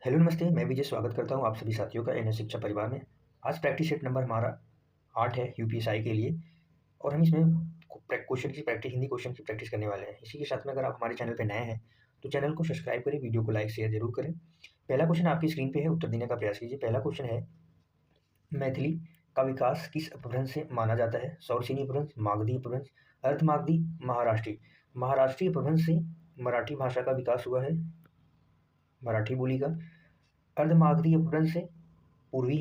Hello नमस्ते, मैं विजय स्वागत करता हूं आप सभी साथियों का एनएस शिक्षा परिवार में। आज प्रैक्टिस सेट नंबर हमारा 8 है यूपीएसआई के लिए और हम इसमें क्वेश्चन की प्रैक्टिस, हिंदी क्वेश्चन की प्रैक्टिस करने वाले हैं। इसी के साथ में अगर आप हमारे चैनल पर नए हैं तो चैनल को सब्सक्राइब करें, वीडियो को लाइक शेयर जरूर करें। पहला क्वेश्चन आपकी स्क्रीन पर है, उत्तर देने का प्रयास कीजिए। पहला क्वेश्चन है, मैथिली का विकास किस अपभ्रंश से माना जाता है? सौरसेनी अपभ्रंश, मागधी अपभ्रंश, अर्धमागधी, महाराष्ट्रीय। महाराष्ट्रीय अपभ्रंश से मराठी भाषा का विकास हुआ है, मराठी बोली का। अर्धमागधी अपभ्रंश से पूर्वी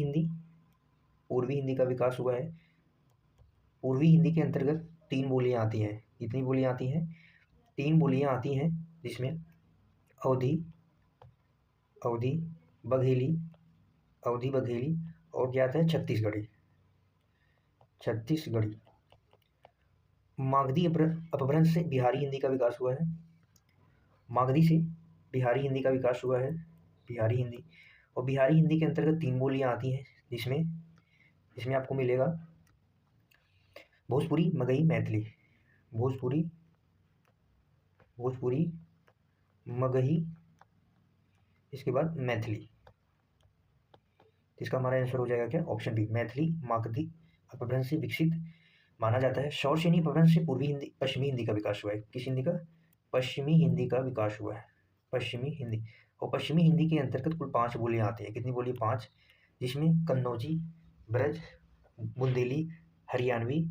हिंदी का विकास हुआ है। पूर्वी हिंदी के अंतर्गत 3 बोलियां आती हैं। कितनी बोलियां आती हैं? 3 बोलियां आती हैं, जिसमें अवधी बघेली और क्या आता है? छत्तीसगढ़ी। मागधी अपभ्रंश से बिहारी हिंदी का विकास हुआ है। मागधी से बिहारी हिंदी का विकास हुआ है, बिहारी हिंदी। और बिहारी हिंदी के अंतर्गत 3 बोलियां आती हैं, जिसमें आपको मिलेगा भोजपुरी, मगही, मैथिली। भोजपुरी, मगही, इसके बाद मैथिली। इसका हमारा आंसर हो जाएगा क्या? ऑप्शन बी, मैथिली मागधी अपभ्रंश से विकसित माना जाता है। सौरसेनी अपभ्रंश से पश्चिमी हिंदी का विकास हुआ है। किस हिंदी का? पश्चिमी हिंदी का विकास हुआ है, पश्चिमी हिंदी। और पश्चिमी हिंदी के अंतर्गत कुल 5 बोलियां आती हैं। कितनी बोली? 5, जिसमें कन्नौजी, ब्रज, बुंदेली, हरियाणवी,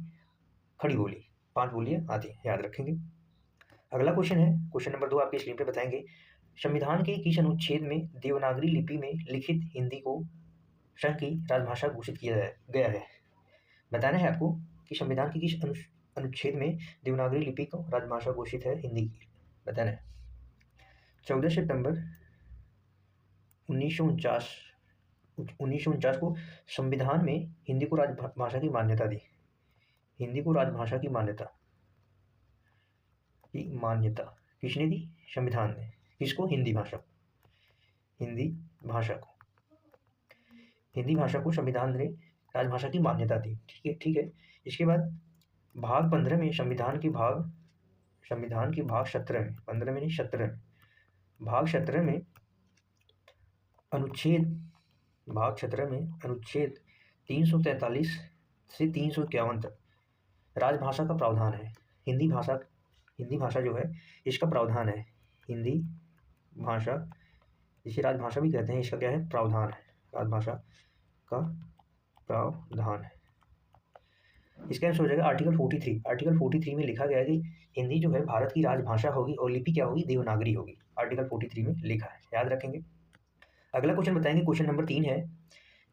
खड़ी बोली, 5 बोलियां आती हैं, याद रखेंगे। अगला क्वेश्चन है, क्वेश्चन नंबर 2 आपकी स्क्रीन पे बताएंगे। संविधान के किस अनुच्छेद में देवनागरी लिपि में लिखित हिंदी को संघ की राजभाषा घोषित किया गया है? बताना है आपको कि संविधान के किस अनुच्छेद में देवनागरी लिपि को राजभाषा घोषित है हिंदी की, बताना है। 14 सितंबर 1949 को संविधान में हिंदी को राजभाषा की मान्यता दी। हिंदी को राजभाषा की मान्यता किसने दी? संविधान ने। किसको? हिंदी भाषा को संविधान ने राजभाषा की मान्यता दी। ठीक है। इसके बाद भाग 15 में संविधान के भाग 17 में, 15 में नहीं 17 में, भाग 17 में अनुच्छेद 343 से 351 तक राजभाषा का प्रावधान है। हिंदी भाषा जो है इसका प्रावधान है। हिंदी भाषा, इसे राजभाषा भी कहते हैं, इसका क्या है? प्रावधान है, राजभाषा का प्रावधान है। इसका आंसर हो जाएगा आर्टिकल 43। आर्टिकल 43 में लिखा गया है कि हिंदी जो है भारत की राजभाषा होगी और लिपि क्या होगी? देवनागरी होगी। आर्टिकल 43 में लिखा है, याद रखेंगे। अगला क्वेश्चन बताएंगे, क्वेश्चन नंबर 3 है,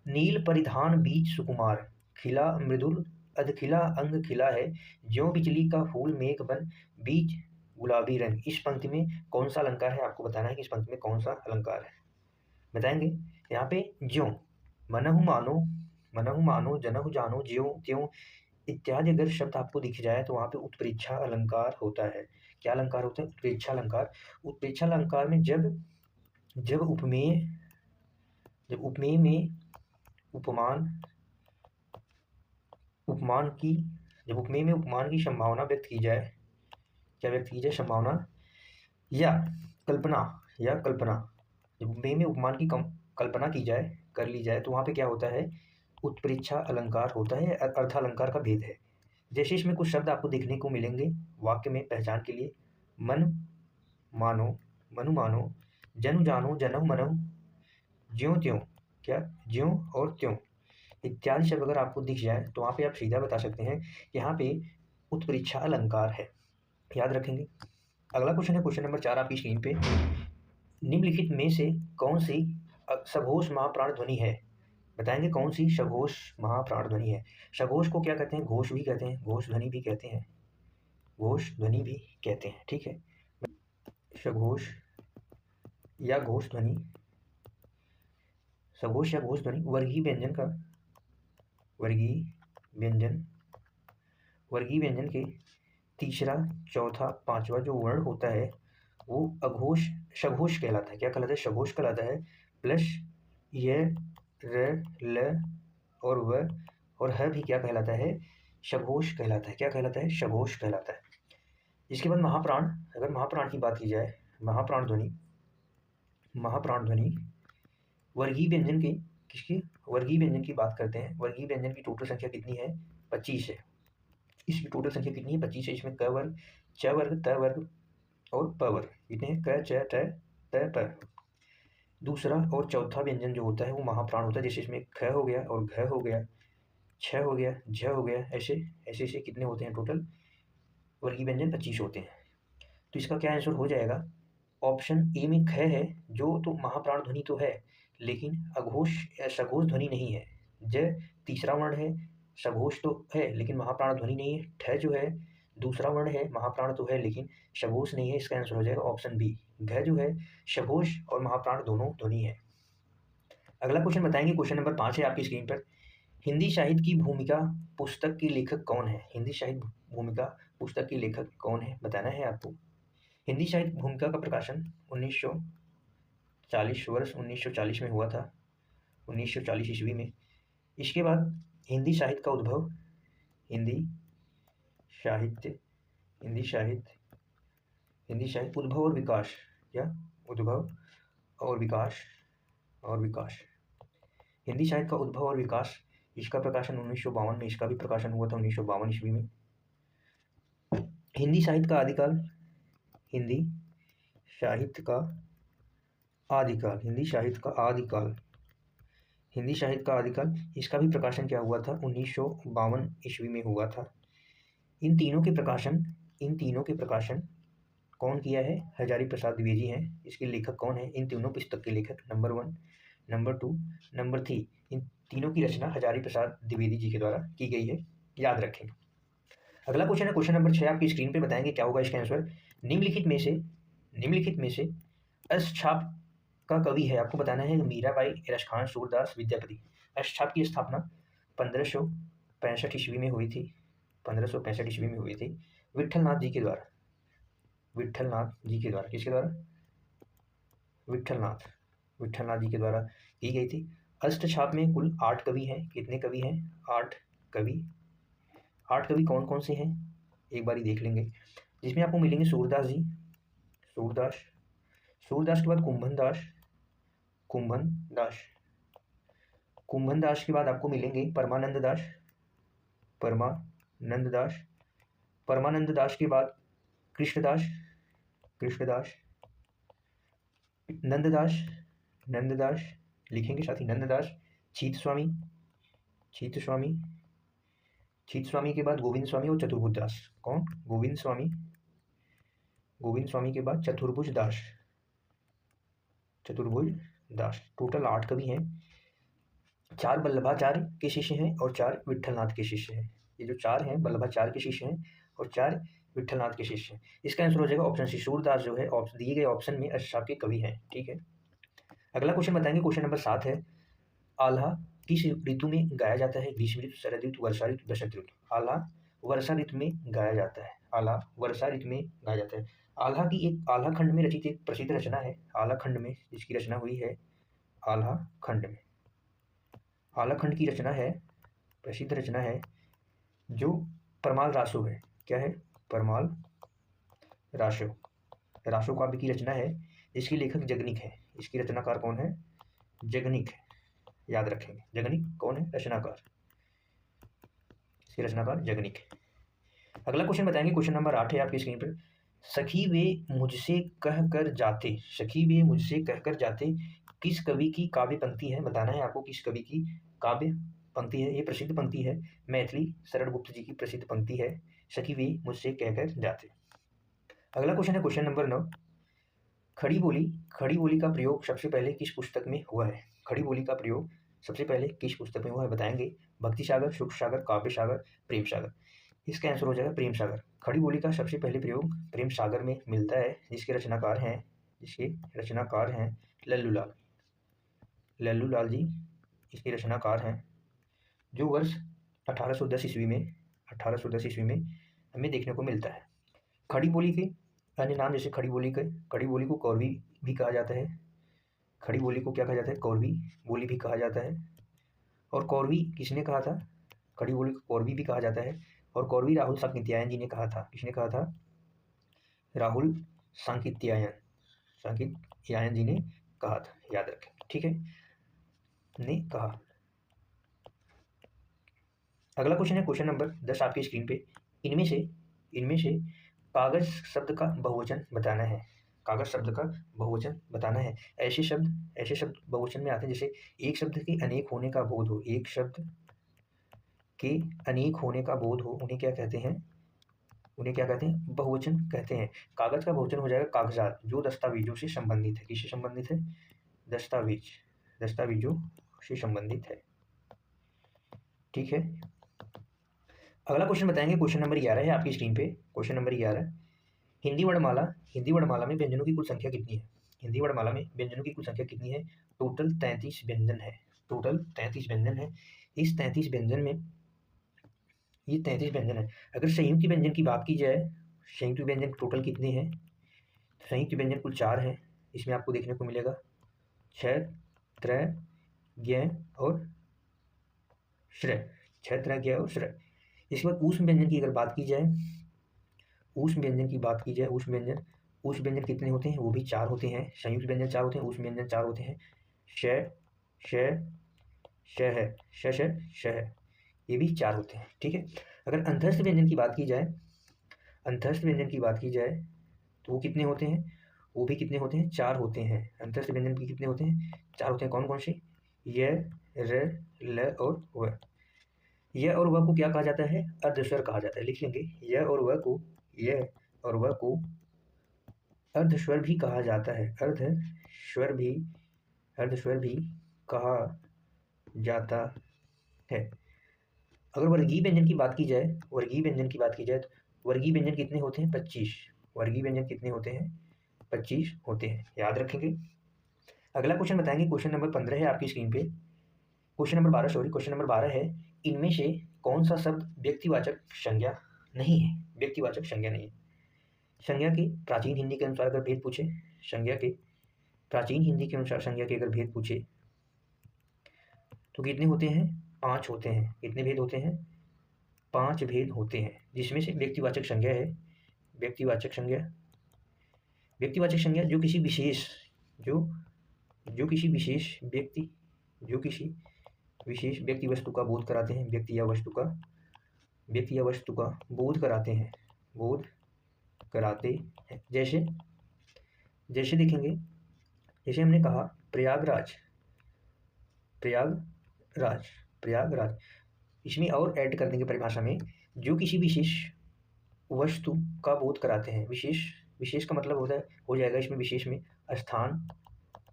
नील परिधान बीज सुकुमार, खिला मृदुल अधखिला अंग खिला है, ज्यों बिजली का फूल मेघ बन, बीज गुलाबी रंग। इस पंक्ति में कौन सा अलंकार है? आपको बताना है कि इस पंक्ति में कौन सा अलंकार है, बताएंगे। यहाँ पे ज्यों, मनहु मानो, जनहु जानो, ज्यों त्यों इत्यादि अगर शब्द आपको दिख जाए तो वहाँ पे उत्प्रेक्षा अलंकार होता है। क्या अलंकार होता है? उत्प्रेक्षा अलंकार। उत्प्रेक्षा अलंकार में जब उपमेय में उपमान की संभावना व्यक्त की जाए, क्या व्यक्त की जाए? संभावना या कल्पना। जब उपमेय में उपमान की कल्पना कर ली जाए तो वहाँ पे क्या होता है? उत्प्रेक्षा अलंकार होता है, अर्थालंकार का भेद है। जैसे इसमें कुछ शब्द आपको देखने को मिलेंगे वाक्य में पहचान के लिए, मनु मानो, जनु जानो, जनहु मनहु, ज्यों त्यों, क्या? ज्यों और त्यों इत्यादि शब्द अगर आपको दिख जाए तो वहाँ पे आप सीधा बता सकते हैं कि यहाँ पे उत्प्रेक्षा अलंकार है, याद रखेंगे। अगला क्वेश्चन है, क्वेश्चन नंबर 4 आपकी स्क्रीन पे। निम्नलिखित में से कौन सी सघोष महाप्राण ध्वनि है? बताएंगे कौन सी सघोष महाप्राण ध्वनि है। सघोष को क्या कहते हैं? घोष भी कहते हैं, घोष ध्वनि भी कहते हैं, ठीक है। सघोष या घोष ध्वनि, वर्गीय व्यंजन के तीसरा, चौथा, पांचवा जो वर्ण होता है वो सघोष कहलाता है। क्या कहलाता है? सघोष कहलाता है। प्लस य, र, ल और व और ह भी क्या कहलाता है? सघोष कहलाता है। क्या कहलाता है? सघोष कहलाता है। इसके बाद महाप्राण, अगर महाप्राण की बात की जाए, महाप्राण ध्वनि वर्गीय व्यंजन के किसकी वर्गीय व्यंजन की बात करते हैं। वर्गीय व्यंजन की टोटल संख्या कितनी है? 25 है। इसकी टोटल संख्या कितनी है? 25 है। इसमें क वर्ग, च वर्ग, त वर्ग और प वर्ग कितने हैं? क, च, ट, त, प। दूसरा और चौथा व्यंजन जो होता है वो महाप्राण होता है। जैसे इसमें ख हो गया और घ हो गया, छ हो गया, झ हो गया, ऐसे ऐसे ऐसे कितने होते हैं टोटल? वर्गीय व्यंजन 25 होते हैं। तो इसका क्या आंसर हो जाएगा? ऑप्शन ए में ख है, जो तो महाप्राण ध्वनि तो है लेकिन अघोष सघोष ध्वनि नहीं है। ज तीसरा वर्ण है, सघोष तो है लेकिन महाप्राण ध्वनि नहीं है। ठ जो है दूसरा वर्ण है, महाप्राण तो है लेकिन सघोष नहीं है। इसका आंसर हो जाएगा ऑप्शन बी। घ जो है सघोष और महाप्राण दोनों ध्वनि है। अगला क्वेश्चन बताएंगे, क्वेश्चन नंबर 5 है आपकी स्क्रीन पर। हिंदी साहित्य की भूमिका पुस्तक की लेखक कौन है? हिंदी साहित्य भूमिका पुस्तक की लेखक कौन है बताना है आपको। हिंदी साहित्य भूमिका का प्रकाशन 1940 वर्ष 1940 में हुआ था, 1940 ईस्वी में। इसके बाद हिंदी साहित्य का उद्भव, हिंदी साहित्य उद्भव और विकास, या उद्भव और विकास हिंदी साहित्य का उद्भव और विकास, इसका प्रकाशन 1952 में, इसका भी प्रकाशन हुआ था 1952 ईस्वी में। हिंदी साहित्य का आदिकाल, हिंदी साहित्य का आदिकाल, इसका भी प्रकाशन क्या हुआ था? 1952 ईस्वी में हुआ था। इन तीनों के प्रकाशन कौन किया है? हजारी प्रसाद द्विवेदी हैं। इसके लेखक कौन है? इन तीनों पुस्तक के लेखक नंबर 1, नंबर 2, नंबर 3, इन तीनों की रचना हजारी प्रसाद द्विवेदी जी के द्वारा की गई है, याद रखें। अगला क्वेश्चन है क्वेश्चन नंबर 6 आपकी स्क्रीन पे, बताएंगे क्या होगा इसका आंसर। निम्नलिखित में से अष्टछाप का कवि है, आपको बताना है। मीराबाई, रसखान, सूरदास, विद्यापति। अष्टछाप की स्थापना 1565 ईस्वी में हुई थी, 1565 ईस्वी में हुई थी विट्ठलनाथ जी के द्वारा। किसके द्वारा? विट्ठलनाथ जी के द्वारा की गई थी। अष्टछाप में कुल 8 कवि हैं। कितने कवि हैं? 8 कवि। 8 कवि कौन कौन से हैं एक बारी देख लेंगे। जिसमें आपको मिलेंगे सूरदास जी, सूरदास के बाद कुंभन दास के बाद आपको मिलेंगे परमानंद दास के बाद कृष्णदास, नंददास लिखेंगे साथ ही, नंददास। छीत स्वामी के बाद गोविंद स्वामी और चतुर्भुज दास। कौन? गोविंद स्वामी के बाद चतुर्भुज दास। टोटल 8 कवि हैं। 4 वल्लभाचार्य के शिष्य हैं और 4 विट्ठलनाथ के शिष्य हैं। ये जो 4 हैं वल्लभाचार्य के शिष्य हैं और 4 विट्ठलनाथ के शिष्य हैं। इसका आंसर हो जाएगा ऑप्शन सी। सूरदास जो है दिए गए ऑप्शन में अष्टछाप के कवि हैं। ठीक है। अगला क्वेश्चन बताएंगे, क्वेश्चन नंबर 7 है। आल्हा किस ऋतु में गाया जाता है? ग्रीष्म ऋतु, शरद ऋतु, वर्षा ऋतु, बसंत ऋतु। आल्हा वर्षा ऋतु में गाया जाता है। आल्हा की एक आल्हा खंड में रचित एक प्रसिद्ध रचना है। आल्हा खंड में जिसकी रचना हुई है, आल्हा खंड की रचना है, प्रसिद्ध रचना है जो परमाल रासो है। क्या है? परमाल रासो काव्य की रचना है। इसके लेखक जगनिक है। इसकी रचनाकार कौन है? जगनिक, याद रखेंगे। जगनिक कौन है? रचनाकार। इसके रचनाकार जगनिक। अगला क्वेश्चन बताएंगे, क्वेश्चन नंबर 8 है आपकी स्क्रीन पर। सखी वे मुझसे कह कर जाते किस कवि की काव्य पंक्ति है? बताना है आपको किस कवि की काव्य पंक्ति है। ये प्रसिद्ध पंक्ति है, मैथिली शरण गुप्त जी की प्रसिद्ध पंक्ति है, सखी वे मुझसे कहकर जाते। अगला क्वेश्चन है क्वेश्चन नंबर 9। खड़ी बोली का प्रयोग सबसे पहले किस पुस्तक में हुआ है? खड़ी बोली का प्रयोग सबसे पहले किस पुस्तक में हुआ है? बताएंगे। भक्ति सागर, सुख सागर, काव्य सागर, प्रेम सागर। इसका आंसर हो जाएगा प्रेम सागर। खड़ी बोली का सबसे पहले प्रयोग प्रेम सागर में मिलता है, जिसके रचनाकार हैं लल्लू लाल जी इसके रचनाकार हैं, जो वर्ष 1810 ईस्वी में हमें देखने को मिलता है। खड़ी बोली के अन्य नाम जैसे खड़ी बोली को कौरवी भी कहा जाता है। खड़ी बोली को क्या कहा जाता है? कौरवी बोली भी कहा जाता है। और कौरवी किसने कहा था? खड़ी बोली को कौरवी भी कहा जाता है। और कौरवी राहुल सांकृत्यायन जी ने कहा था। किसने कहा था? राहुल सांकृत्यायन जी ने कहा था, याद रखें। ठीक है। ने कहा। अगला क्वेश्चन है क्वेश्चन नंबर 10 आपकी स्क्रीन पे। इनमें से कागज शब्द का बहुवचन बताना है। कागज शब्द का बहुवचन बताना है। ऐसे शब्द बहुवचन में आते हैं जैसे एक शब्द के अनेक होने का बोध हो। एक शब्द के अनेक होने का बोध हो, उन्हें क्या कहते हैं? बहुवचन कहते हैं। कागज का बहुवचन हो जाएगा कागजात, जो दस्तावेजों से संबंधित है। किससे संबंधित है? दस्तावेजों से संबंधित है। ठीक है। अगला क्वेश्चन बताएंगे, क्वेश्चन नंबर 11 है आपकी स्क्रीन पे। क्वेश्चन नंबर 11, हिंदी वर्णमाला में व्यंजनों की कुल संख्या कितनी है? हिंदी वर्णमाला में व्यंजनों की कुल संख्या कितनी है? टोटल 33 व्यंजन है। टोटल 33 व्यंजन है। इस 33 व्यंजन में ये 33 व्यंजन है। अगर संयुक्त व्यंजन की बात की जाए, संयुक्त व्यंजन टोटल कितने हैं? संयुक्त व्यंजन कुल 4 है। इसमें आपको देखने को मिलेगा क्षय, त्रय, ज्ञ और श्रय। क्षय, त्रय, ज्ञ और श्रय। इसके बाद ऊष्म व्यंजन की अगर बात की जाए, ऊष्म व्यंजन कितने होते हैं? वो भी 4 होते हैं। संयुक्त व्यंजन 4 होते हैं, ऊष्म व्यंजन 4 होते हैं। श, श है, श है, ये भी 4 होते हैं। ठीक है। अगर अंतस्थ व्यंजन की बात की जाए तो वो कितने होते हैं? वो भी कितने होते हैं? 4 होते हैं। अंतस्थ व्यंजन भी कितने होते हैं? 4 होते हैं। कौन कौन से? य, र, ल और व। य और व को क्या कहा जाता है? अर्धस्वर कहा जाता है। लिख लेंगे, य और व को अर्धस्वर भी कहा जाता है। अर्धस्वर भी कहा जाता है। अगर वर्गीय व्यंजन की बात की जाए तो वर्गीय व्यंजन कितने होते हैं? 25। वर्गीय व्यंजन कितने होते हैं? 25 होते हैं। याद रखेंगे। अगला क्वेश्चन बताएंगे, क्वेश्चन नंबर 15 है आपकी स्क्रीन पे। क्वेश्चन नंबर 12 है, इनमें से कौन सा शब्द व्यक्तिवाचक संज्ञा नहीं है? व्यक्तिवाचक संज्ञा नहीं है। संज्ञा के प्राचीन हिंदी के अनुसार अगर भेद पूछे, अगर भेद पूछे तो कितने होते हैं? 5 होते हैं। कितने भेद होते हैं? 5 भेद होते हैं, जिसमें से व्यक्तिवाचक संज्ञा है। व्यक्तिवाचक संज्ञा जो किसी विशेष व्यक्ति वस्तु का बोध कराते हैं। व्यक्ति या वस्तु का बोध कराते हैं। जैसे देखेंगे, जैसे हमने कहा प्रयागराज। इसमें और ऐड कर देंगे परिभाषा में, जो किसी विशेष वस्तु का बोध कराते हैं। विशेष का मतलब होता है, हो जाएगा इसमें विशेष में स्थान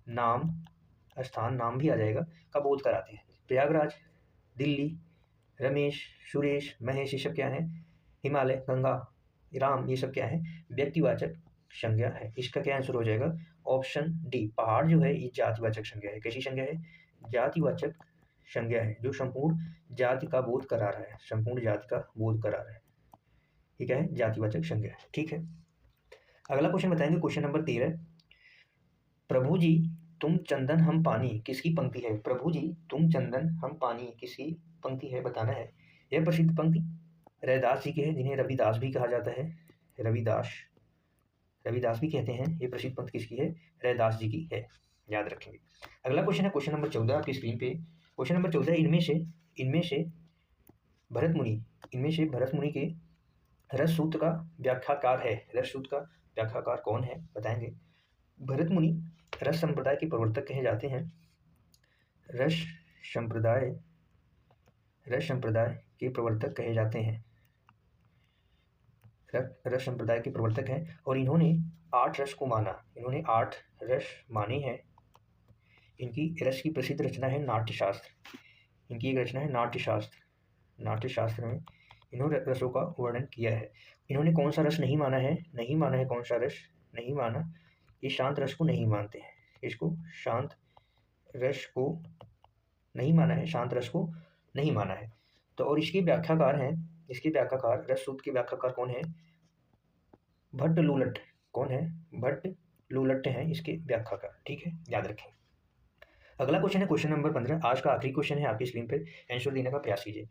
नाम भी आ जाएगा, का बोध कराते हैं। प्रयागराज, दिल्ली, रमेश, सुरेश, महेश, ये सब क्या है? हिमालय, गंगा, राम, ये सब क्या है? व्यक्तिवाचक संज्ञा है। इसका क्या आंसर हो जाएगा? ऑप्शन डी, पहाड़ जो है ये जातिवाचक संज्ञा है। कैसी संज्ञा है? जातिवाचक संज्ञा है, जो संपूर्ण जाति का बोध करा रहा है। ठीक है, जातिवाचक संज्ञा है। ठीक है। अगला क्वेश्चन बताएंगे, क्वेश्चन नंबर 13, प्रभु जी तुम चंदन हम पानी किसकी पंक्ति है? प्रभु जी तुम चंदन हम पानी किसकी पंक्ति है बताना है। यह प्रसिद्ध पंक्ति रविदास जी की है, जिन्हें रविदास भी कहा जाता है। रविदास भी कहते हैं। ये प्रसिद्ध पंक्ति किसकी है? रविदास जी की है। याद रखेंगे। अगला क्वेश्चन है क्वेश्चन नंबर 14 आपकी स्क्रीन पे। क्वेश्चन नंबर 14, इनमें से भरत मुनि के रस सूत्र का व्याख्याकार है। रस सूत्र का व्याख्याकार कौन है बताएंगे। भरत मुनि रस संप्रदाय के प्रवर्तक कहे जाते हैं। रस संप्रदाय के प्रवर्तक कहे जाते हैं। रस संप्रदाय के प्रवर्तक हैं और इन्होंने 8 रस को माना। 8 रस माने हैं। इनकी रस की प्रसिद्ध रचना है नाट्यशास्त्र। इनकी एक रचना है नाट्यशास्त्र। नाट्यशास्त्र में इन्होंने रसों का वर्णन किया है। इन्होंने कौन सा रस नहीं माना है? कौन सा रस नहीं माना? ये शांत रस को नहीं मानते हैं। इसको शांत रस को नहीं माना है। तो और इसके व्याख्याकार रस सूत्र के व्याख्याकार कौन है? भट्ट लूलट। कौन है? भट्ट लूलट हैं इसके व्याख्याकार। ठीक है, याद रखें। अगला क्वेश्चन है क्वेश्चन नंबर 15, आज का आखिरी क्वेश्चन है आपकी स्क्रीन पर। आंसर देने का प्रयास कीजिए।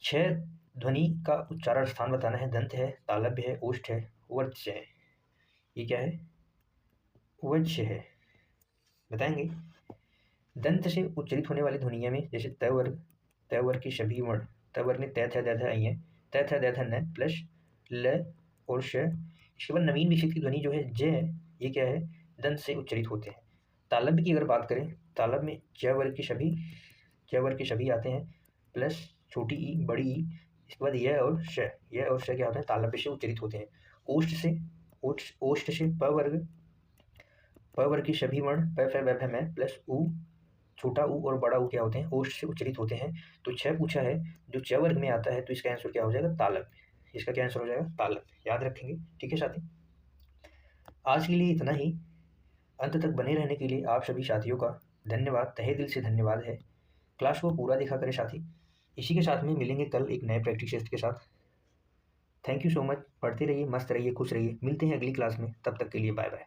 6 ध्वनि का उच्चारण स्थान बताना है। दंत है, तालव्य है, ओष्ठ है, वर्च है। ये क्या है? वज्र है। बताएंगे। दंत से उच्चरित होने वाली ध्वनियों में जैसे त वर्ग की सभी वर्ण, त वर्ग में त थ द थ आई हैं, त थ द थ न प्लस ल और श। इसके बाद नवीन विकसित की ध्वनि जो है ज, ये क्या है, दंत से उच्चरित होते हैं। तालव्य की अगर बात करें, तालव्य में च वर्ग के सभी आते हैं प्लस छोटी ई बड़ी ई, इसके बाद य और श क्या होते हैं, तालव्य से उच्चरित होते हैं। ओष्ठ से प वर्ग की सभी वर्ण प फ व भ म प्लस उ, छोटा ऊ और बड़ा ऊ क्या होते हैं, ओष्ठ से उच्चरित होते हैं। तो 6 पूछा है जो च वर्ग में आता है, तो इसका आंसर क्या हो जाएगा, तालव्य। इसका क्या आंसर हो जाएगा, तालव्य। याद रखेंगे, ठीक है साथी। आज के लिए इतना ही। अंत तक बने रहने के लिए आप सभी साथियों का धन्यवाद, तहे दिल से धन्यवाद है। क्लास को पूरा देखा करें साथी। इसी के साथ में मिलेंगे कल एक नए प्रैक्टिस टेस्ट के साथ। Thank you so much. पढ़ते रहिए, मस्त रहिए, खुश रहिए। मिलते हैं अगली क्लास में, तब तक के लिए बाय बाय।